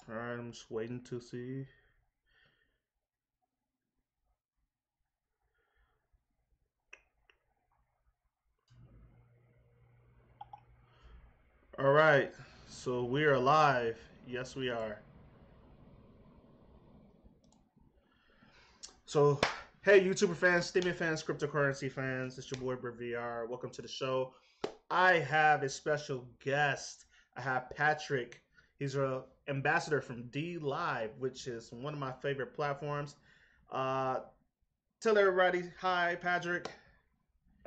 All right, I'm just waiting to see. All right, so we are live. Yes, we are. So, hey, YouTuber fans, Steamy fans, cryptocurrency fans, it's your boy Brit VR. Welcome to the show. I have a special guest. I have Patrick. He's an ambassador from Dlive, which is one of my favorite platforms. Uh, Tell everybody hi, Patrick.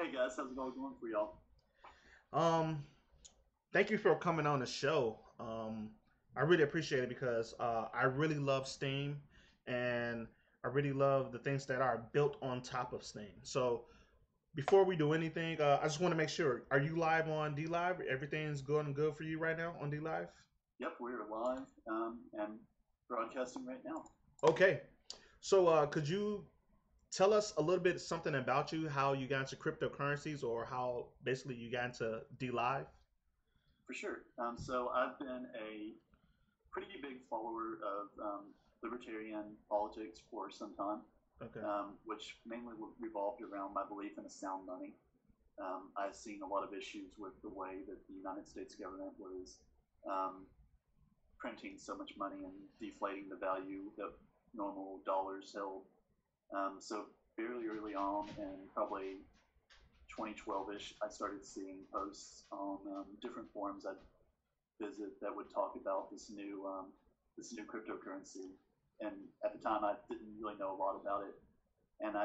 Hey guys, how's it all going for y'all? Um, Thank you for coming on the show. I really appreciate it because I really love Steam, and I really love the things that are built on top of Steam. So before we do anything, I just want to make sure: are you live on D Live? Everything's going good for you right now on D Live? Yep, we're live and broadcasting right now. Okay. So could you tell us a little bit something about you, how you got into cryptocurrencies, or how basically you got into D Live? For sure. So I've been a pretty big follower of libertarian politics for some time, Okay. which mainly revolved around my belief in a sound money. I've seen a lot of issues with the way that the United States government was um, printing so much money and deflating the value that normal dollars held. So fairly early on, and probably 2012ish, I started seeing posts on different forums I'd visit that would talk about this new cryptocurrency. And at the time, I didn't really know a lot about it, and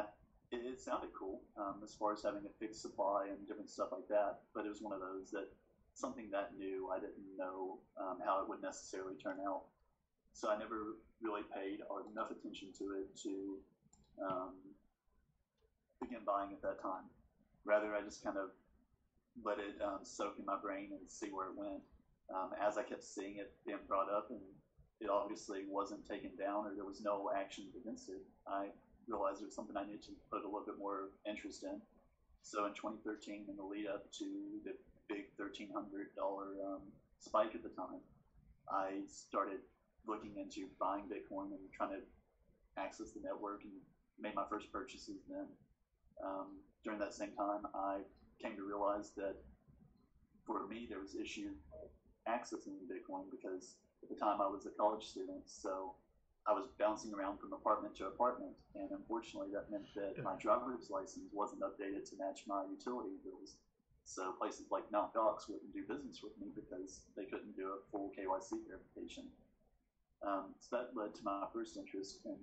it sounded cool as far as having a fixed supply and different stuff like that. But it was one of those that something that new, I didn't know how it would necessarily turn out. So I never really paid enough attention to it to um, begin buying at that time. Rather, I just kind of let it soak in my brain and see where it went. As I kept seeing it being brought up, and it obviously wasn't taken down, or there was no action against it, I realized it was something I needed to put a little bit more interest in. So in 2013, in the lead up to the big $1,300 spike at the time, I started looking into buying Bitcoin and trying to access the network and made my first purchases then. During that same time, I came to realize that for me, there was issue accessing Bitcoin because at the time I was a college student, so I was bouncing around from apartment to apartment, and unfortunately, that meant that Yeah. my driver's license wasn't updated to match my utility bills. So places like Mt. Gox wouldn't do business with me because they couldn't do a full KYC verification. So that led to my first interest in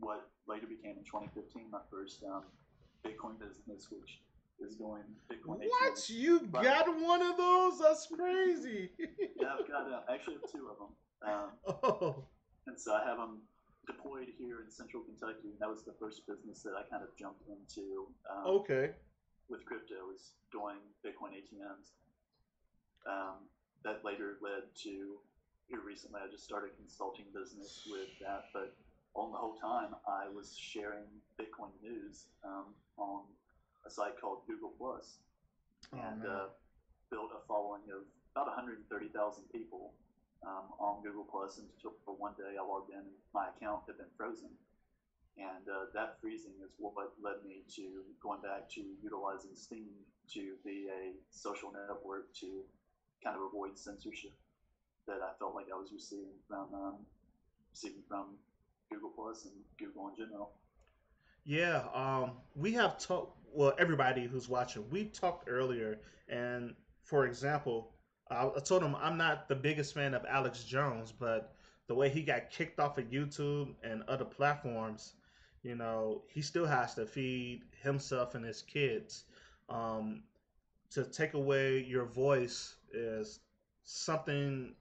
what later became in 2015 my first Bitcoin business, which is going Bitcoin What? ATMs. You But got one of those? That's crazy. yeah, I've got actually have two of them, Oh, and so I have them deployed here in Central Kentucky. And that was the first business that I kind of jumped into okay. with crypto, is doing Bitcoin ATMs. That later led to here recently. I just started consulting business with that, but on the whole time, I was sharing Bitcoin news on a site called Google Plus, Oh and man. built a following of about 130,000 people on Google Plus until one day I logged in and my account had been frozen. And that freezing is what led me to going back to utilizing Steam to be a social network to kind of avoid censorship that I felt like I was receiving from Google Plus and Google in general. Yeah, we have talked. Well, everybody who's watching, we talked earlier, and for example, I told him I'm not the biggest fan of Alex Jones, but the way he got kicked off of YouTube and other platforms, he still has to feed himself and his kids. Um, to take away your voice is something.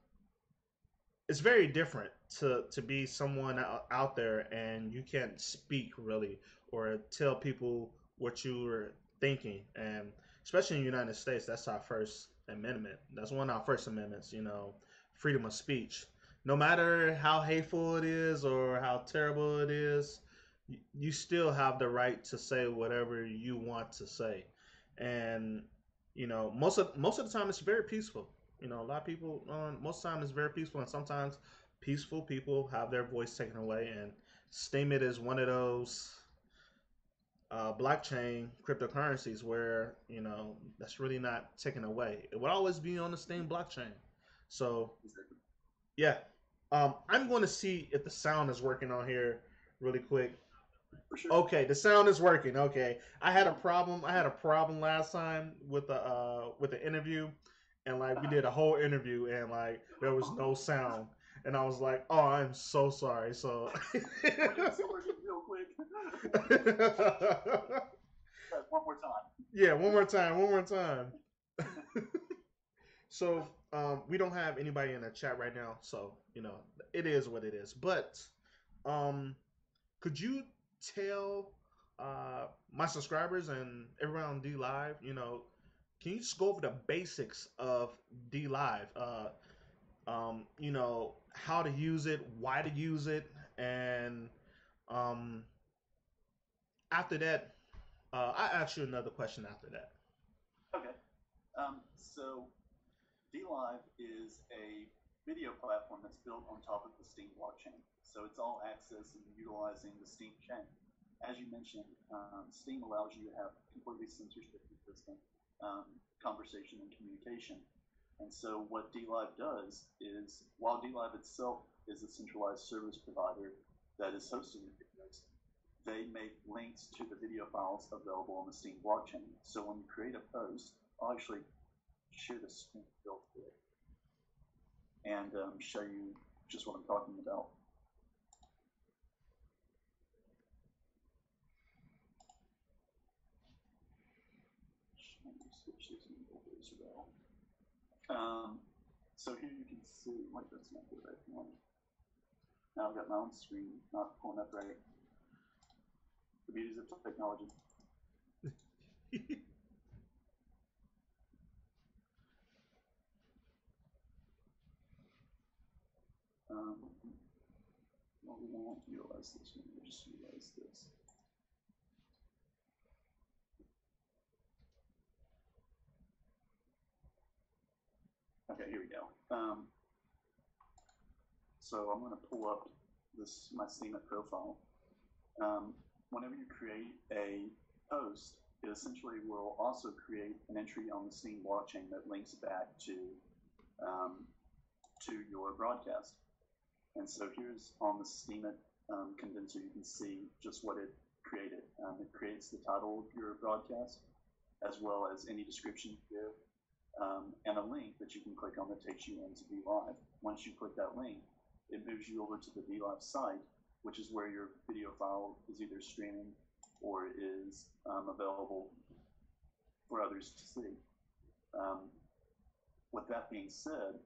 It's very different to be someone out there and you can't speak really or tell people what you were thinking, and especially in the United States, that's our first amendment. That's one of our first amendments, freedom of speech. No matter how hateful it is or how terrible it is, you still have the right to say whatever you want to say. And most of the time it's very peaceful. You know, a lot of people, most time it's very peaceful, and sometimes peaceful people have their voice taken away. And Steemit is one of those blockchain cryptocurrencies where that's really not taken away. It would always be on the Steam blockchain. So Exactly. yeah, I'm going to see if the sound is working on here really quick. For sure. Okay, the sound is working. Okay, I had a problem. I had a problem last time with the interview, and like we did a whole interview, and like there was no sound, and I was like, "Oh, I'm so sorry." So, Real quick. One more time. yeah, one more time, one more time. So, we don't have anybody in the chat right now, so it is what it is. But, um, could you tell my subscribers and everyone on Dlive, can you just go over the basics of Dlive? How to use it, why to use it, and um, after that, I ask you another question after that. Okay. So Dlive is a video platform that's built on top of the Steam blockchain. So it's all access and utilizing the Steam chain. As you mentioned, Steam allows you to have completely censorship-resistant conversation and communication. And so what Dlive does is, while Dlive itself is a centralized service provider that is hosting the videos, they make links to the video files available on the Steam blockchain. So when you create a post, I'll actually share the screen real quick and show you just what I'm talking about. Switch this as well. So here you can see, like that's not the right one. Now I've got my own screen not pulling up right. The beauties of technology. Well, we won't utilize this one, we'll just utilize this. Okay, here we go. So I'm going to pull up my Steemit profile. Whenever you create a post, it essentially will also create an entry on the Steam blockchain that links back to your broadcast. And so here's on the Steemit condenser, you can see just what it created. It creates the title of your broadcast, as well as any description you give, and a link that you can click on that takes you into Dlive. Once you click that link, it moves you over to the Dlive site, which is where your video file is either streaming or is available for others to see. With that being said,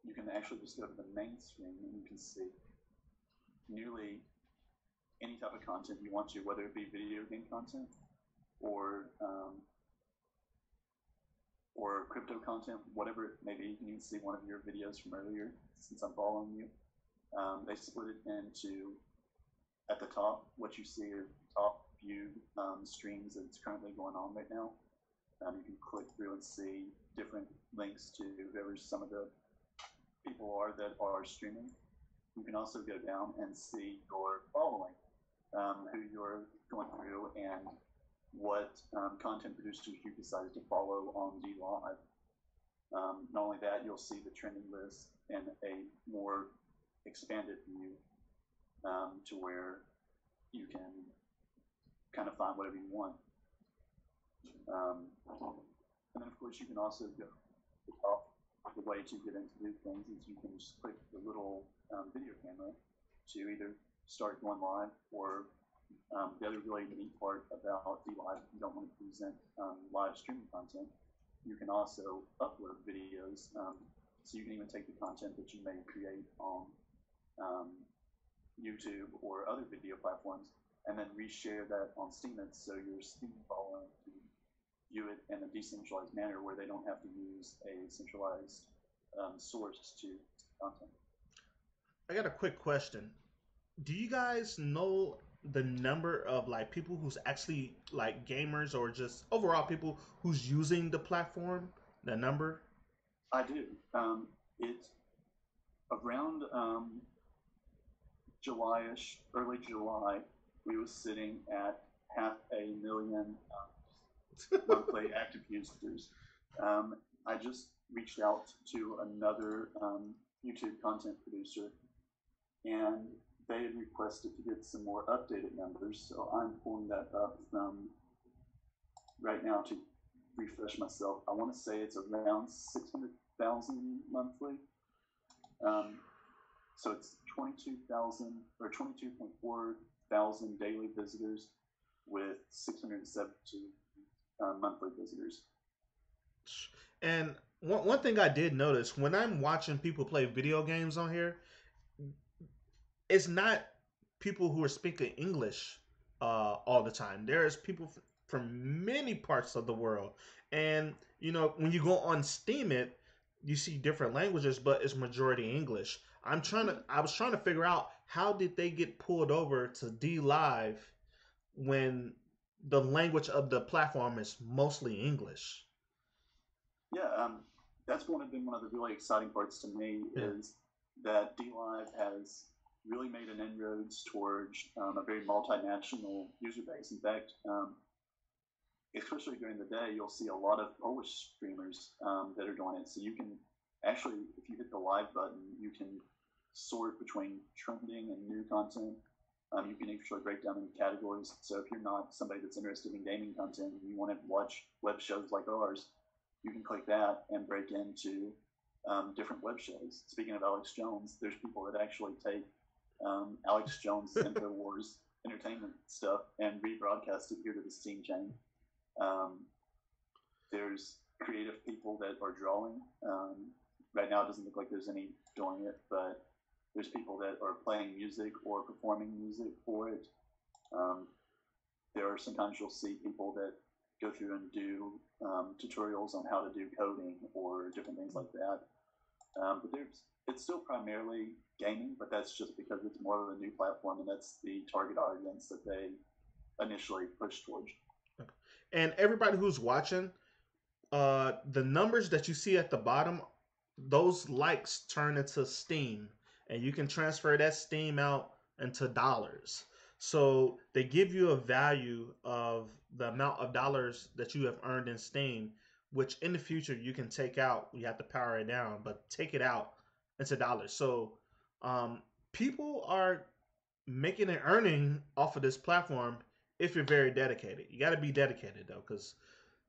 you can actually just go to the main screen and you can see nearly any type of content you want to, whether it be video game content or crypto content, whatever it may be. You can even see one of your videos from earlier, since I'm following you. They split it into, at the top, what you see are top viewed streams that's currently going on right now. You can click through and see different links to whoever some of the people are that are streaming. You can also go down and see your following, who you're going through, and what content producers you decided to follow on Dlive. Not only that, you'll see the trending list in a more expanded view to where you can kind of find whatever you want. And then, of course, you can also go to the top. The way to get into new things is you can just click the little video camera to either start going live, or the other really neat part about Dlive, if you don't want to present live streaming content, you can also upload videos. So you can even take the content that you may create on YouTube or other video platforms and then reshare that on Steemit, so your Steam following can view it in a decentralized manner where they don't have to use a centralized source to content. I got a quick question. Do you guys know the number of like people who's actually like gamers or just overall people who's using the platform? The number? I do. It's around July-ish, early July. We was sitting at 500,000 monthly active users. Um, I just reached out to another YouTube content producer, and they had requested to get some more updated numbers. So I'm pulling that up from right now to refresh myself. I want to say it's around 600,000 monthly. Um, so it's 22,000 or 22.4 thousand daily visitors with 672 monthly visitors. And one thing I did notice when I'm watching people play video games on here, it's not people who are speaking English all the time. There's people from many parts of the world, and when you go on Steam, you see different languages, but it's majority English. I was trying to figure out how did they get pulled over to Dlive when the language of the platform is mostly English. Yeah, that's been one of the really exciting parts to me Yeah. is that DLive has really made an inroads towards a very multinational user base. In fact, especially during the day, you'll see a lot of Polish streamers that are doing it. So you can actually, if you hit the live button, you can sort between trending and new content. You can actually break down into categories. So if you're not somebody that's interested in gaming content and you want to watch web shows like ours, you can click that and break into different web shows. Speaking of Alex Jones, there's people that actually take Alex Jones InfoWars entertainment stuff and rebroadcast it here to the Steam chain. Um, there's creative people that are drawing. Right now, it doesn't look like there's any doing it, but there's people that are playing music or performing music for it. Um, there are sometimes you'll see people that go through and do tutorials on how to do coding or different things like that. But it's still primarily gaming, but that's just because it's more of a new platform and that's the target audience that they initially pushed towards. And everybody who's watching, the numbers that you see at the bottom, those likes turn into Steam, and you can transfer that Steam out into dollars. So they give you a value of the amount of dollars that you have earned in Steam, which in the future you can take out. You have to power it down, but take it out into dollars. So um, people are making an earning off of this platform if you're very dedicated. You got to be dedicated though, because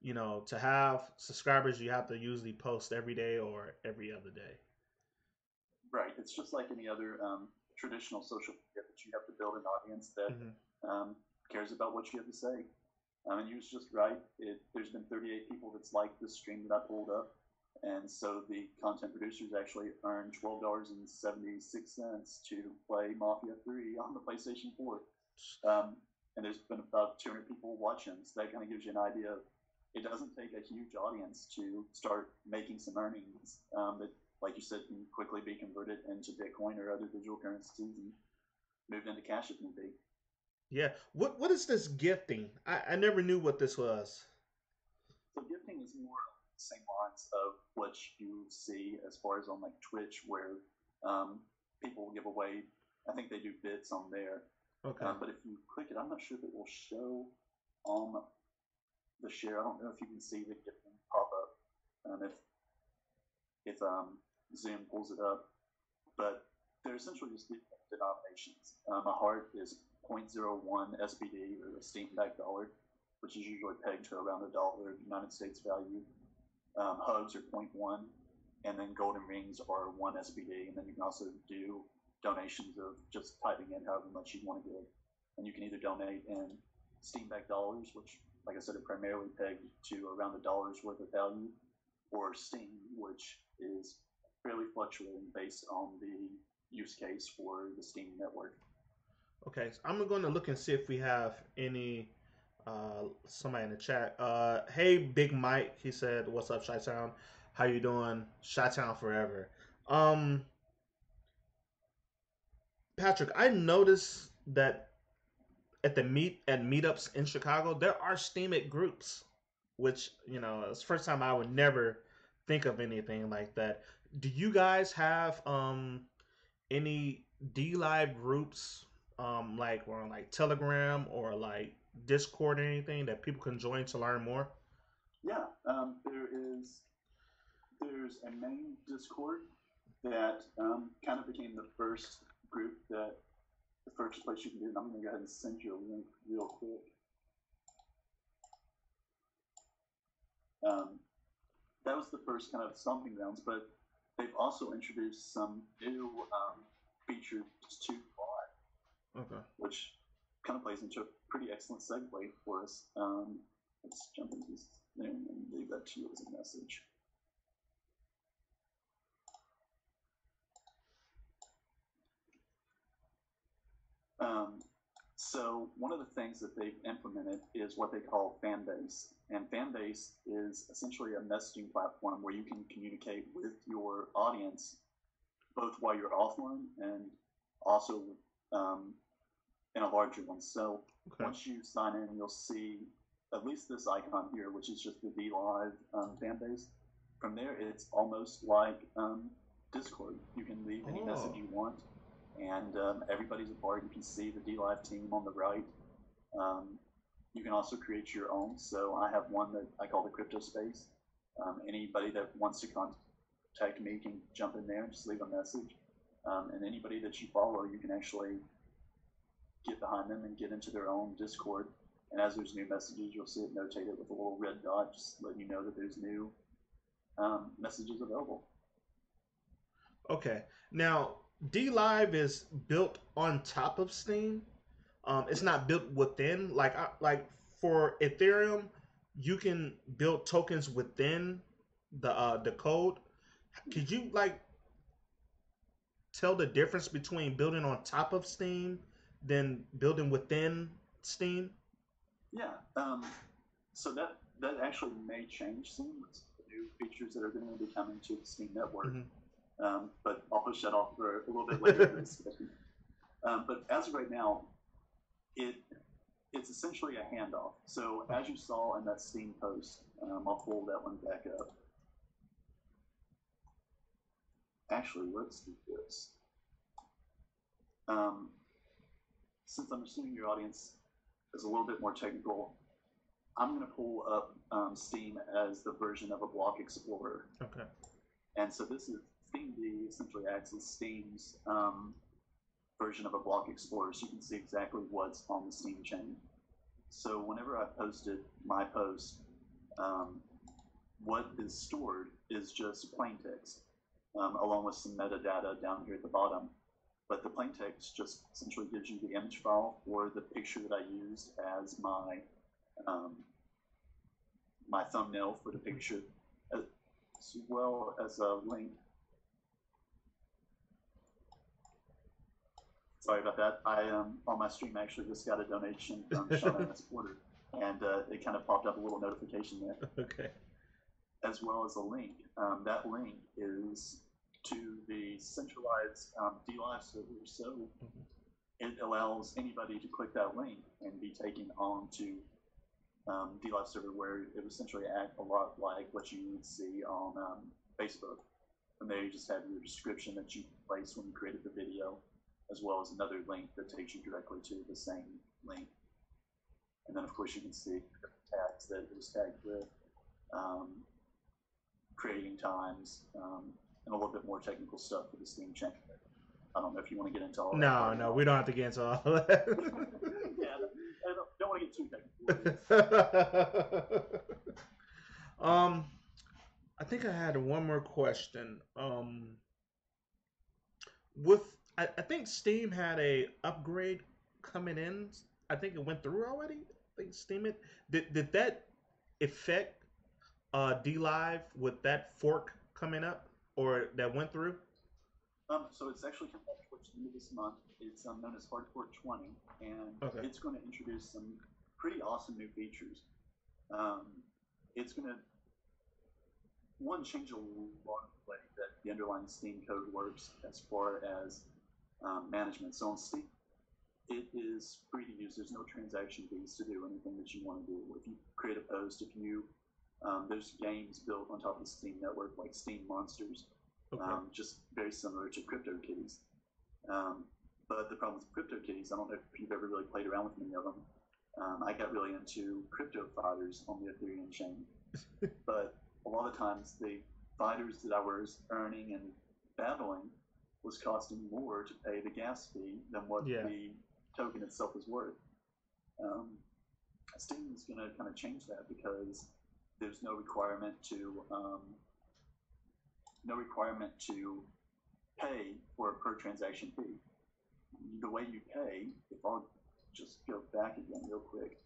to have subscribers, you have to usually post every day or every other day. Right. It's just like any other traditional social media that you have to build an audience that Hmm. cares about what you have to say. And you was just right. There's been 38 people that's liked this stream that I pulled up. And so the content producers actually earned $12.76 to play Mafia 3 on the PlayStation 4. And there's been about 200 people watching. So that kind of gives you an idea of it doesn't take a huge audience to start making some earnings that, like you said, can quickly be converted into Bitcoin or other digital currencies and moved into cash if need be. Yeah. What is this gifting? I never knew what this was. So gifting is more the same lines of what you see as far as on like Twitch, where um, people will give away. I think they do bits on there, Okay. but if you click it, I'm not sure if it will show on the share. I don't know if you can see the gifting pop up, if Zoom pulls it up, but they're essentially just denominations. A heart is zero point zero 0.01 SBD or a steam back dollar, which is usually pegged to around $1 United States value. Hugs are zero point 0.1, and then golden rings are 1 SBD. And then you can also do donations of just typing in however much you want to give. And you can either donate in steam back dollars, which, like I said, are primarily pegged to around $1 worth of value, or Steam, which is fairly fluctuating based on the use case for the Steam network. Okay. So I'm going to look and see if we have any somebody in the chat. Hey, Big Mike. He said, "What's up, Chi Town? How you doing? Chi Town forever." Um, Patrick, I noticed that at meetups in Chicago, there are Steemit groups, which it's the first time I would never think of anything like that. Do you guys have any Dlive groups like on like Telegram or like Discord or anything that people can join to learn more? Yeah, there's a main Discord that kind of became the first group that the first place you can do it. I'm going to go ahead and send you a link real quick. That was the first kind of stomping grounds, but they've also introduced some new features to Dlive, Okay. which kind of plays into a pretty excellent segue for us. Let's jump into this thing and leave that to you as a message. So one of the things that they've implemented is what they call Fanbase. And Fanbase is essentially a messaging platform where you can communicate with your audience both while you're offline and also in a larger one. So once you sign in, you'll see at least this icon here, which is just the Dlive Fanbase. From there, it's almost like Discord. You can leave any message you want, and everybody's a part. You can see the Dlive team on the right. You can also create your own. So I have one that I call the Crypto Space. Anybody that wants to contact me can jump in there and just leave a message. And anybody that you follow, you can actually get behind them and get into their own Discord. And as there's new messages, you'll see it notated with a little red dot, just letting you know that there's new messages available. Okay. Now, Dlive is built on top of Steam. It's not built within. Like for Ethereum, you can build tokens within the code. Could you like tell the difference between building on top of Steam than building within Steam? Yeah. So that actually may change soon with the new features that are going to be coming to the Steam network. Mm-hmm. But I'll push that off for a little bit later in this discussion. But as of right now, it's essentially a handoff. So as you saw in that Steam post, I'll pull that one back up. Actually, let's do this. Since I'm assuming your audience is a little bit more technical, I'm going to pull up Steam as the version of a block explorer. Okay. And so this is SteamD essentially acts as Steam's version of a block explorer, so you can see exactly what's on the Steam chain. So whenever I posted my post, what is stored is just plain text, along with some metadata down here at the bottom. But the plain text just essentially gives you the image file or the picture that I used as my my thumbnail for the picture, as well as a link. Sorry about that. I on my stream actually just got a donation from Sean Porter, and it kind of popped up a little notification there. Okay. As well as a link. That link is to the centralized Dlive server, so it allows anybody to click that link and be taken on to Dlive server, where it would essentially act a lot like what you would see on Facebook. And there you just have your description that you placed when you created the video, as well as another link that takes you directly to the same link. And then, of course, you can see tags that it was tagged with, creating times, and a little bit more technical stuff for the Steam chain. I don't know if you want to get into all that. No, we don't have to get into all of that. Yeah, I don't want to get too technical. I think I had one more question. I think Steam had a upgrade coming in. I think it went through already. I think Steam did that affect Dlive with that fork coming up, or that went through? So it's actually coming up towards the end of this month. It's known as Hardcore 20, and it's going to introduce some pretty awesome new features. It's going to change a lot of the way that the underlying Steam code works as far as management. So on Steam, it is free to use. There's no transaction fees to do anything that you want to do. If you create a post, if you There's games built on top of the Steam network, like Steam Monsters, Okay. just very similar to CryptoKitties. Um, but the problem with CryptoKitties, I don't know if you've ever really played around with any of them. I got really into crypto fighters on the Ethereum chain, but a lot of times the fighters that I was earning and battling was costing more to pay the gas fee than what Yeah. the token itself was worth. Um, Steam is going to kind of change that because there's no requirement to pay for a per transaction fee. The way you pay, if I'll just go back again real quick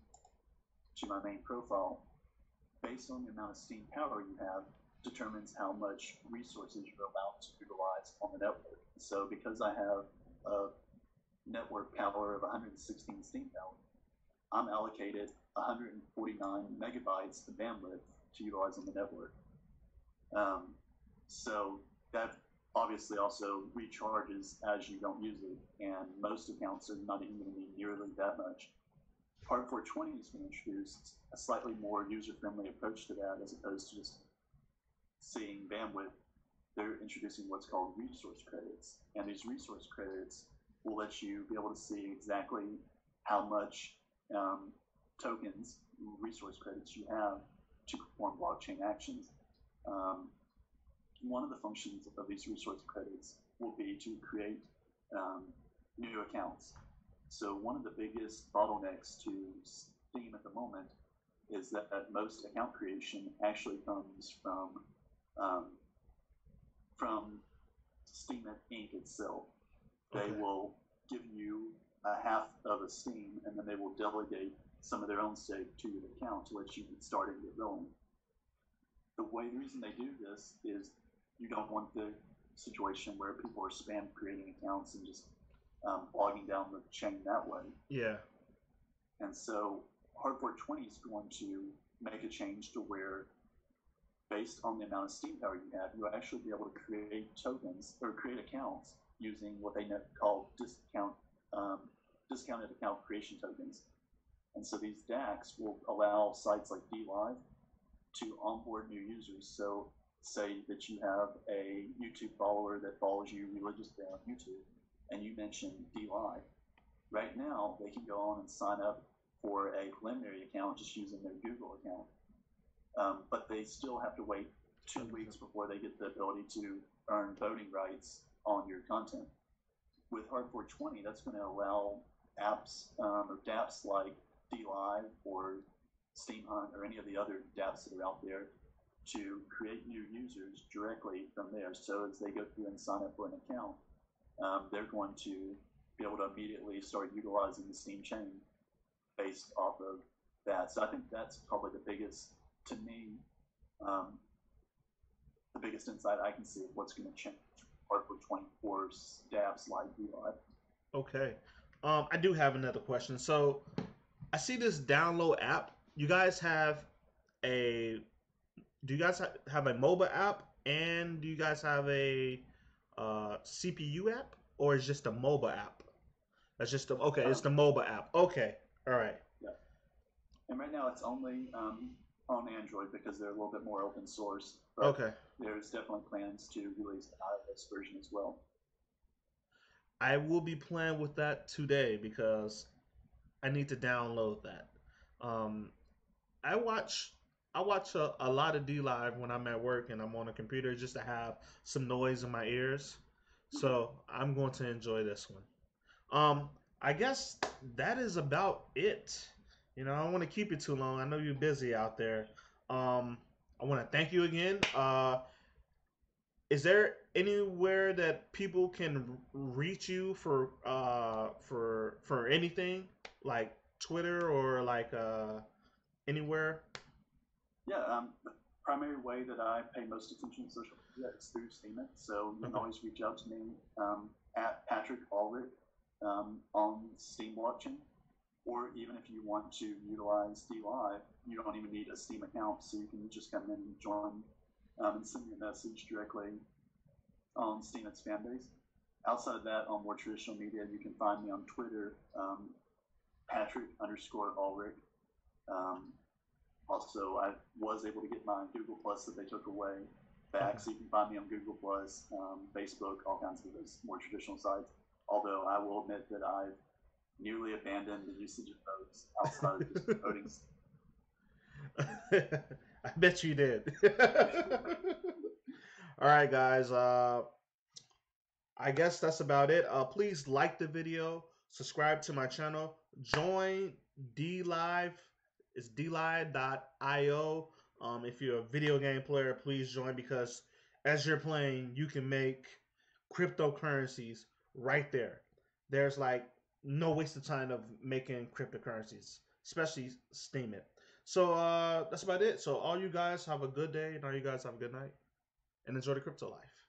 to my main profile, based on the amount of Steam power you have, determines how much resources you're allowed to utilize on the network. So because I have a network power of 116 Steam power, I'm allocated 149 megabytes of bandwidth to utilize on the network. So that obviously also recharges as you don't use it, and most accounts are not even going to need nearly that much. Part 420 is going to introduce a slightly more user-friendly approach to that, as opposed to just seeing bandwidth. They're introducing what's called resource credits, and these resource credits will let you be able to see exactly how much tokens, resource credits you have to perform blockchain actions. One of the functions of these resource credits will be to create new accounts. So one of the biggest bottlenecks to Steam at the moment is that most account creation actually comes from Steam Inc. itself. They will give you a half of a Steam, and then they will delegate some of their own stake to your account to let you get started and get going. The reason they do this is you don't want the situation where people are spam creating accounts and just bogging down the chain that way. Yeah. And so Hard 420 is going to make a change to where, based on the amount of Steam power you have, you'll actually be able to create tokens or create accounts using what they call discounted account creation tokens. And so these DACs will allow sites like Dlive to onboard new users. So say that you have a YouTube follower that follows you religiously on YouTube, and you mention Dlive. Right now, they can go on and sign up for a preliminary account just using their Google account. But they still have to wait 2 weeks before they get the ability to earn voting rights on your content. With Hard 420, that's going to allow apps or dApps like Dlive or Steam Hunt or any of the other dApps that are out there to create new users directly from there. So as they go through and sign up for an account, they're going to be able to immediately start utilizing the Steam chain based off of that. So I think that's probably the biggest, to me, the biggest insight I can see of what's going to change Hard 424 dApps like Dlive. Okay. I do have another question. So I see this download app. You guys have a do you guys have a mobile app, and do you guys have a CPU app, or is just a mobile app? That's just okay. It's the mobile app. Okay, all right. Yeah, and right now it's only on Android because they're a little bit more open source. But Okay. There's definitely plans to release the iOS version as well. I will be playing with that today because I need to download that. Um, I watch a lot of Dlive when I'm at work and I'm on a computer just to have some noise in my ears. So I'm going to enjoy this one. I guess that is about it. You know, I don't want to keep you too long. I know you're busy out there. I want to thank you again. Is there anywhere that people can reach you for anything like Twitter or like anywhere? Yeah, the primary way that I pay most attention to social media is through Steemit. So you can always reach out to me at Patick Ulrich on Steam Blockchain. Or even if you want to utilize Dlive, you don't even need a Steam account, so you can just come in and join and send me a message directly on Steemit's fanbase. Outside of that, on more traditional media, you can find me on Twitter, Patick_Ulrich. Also, I was able to get my Google Plus that they took away back, Okay. so you can find me on Google Plus, Facebook, all kinds of those more traditional sites. Although I will admit that I've nearly abandoned the usage of those outside of just voting. I bet you did. All right, guys. I guess that's about it. Please like the video, subscribe to my channel, join Dlive. It's dlive.io. If you're a video game player, please join because as you're playing, you can make cryptocurrencies right there. There's like no waste of time of making cryptocurrencies, especially Steam it. So that's about it. So all you guys have a good day, and all you guys have a good night, and enjoy the crypto life.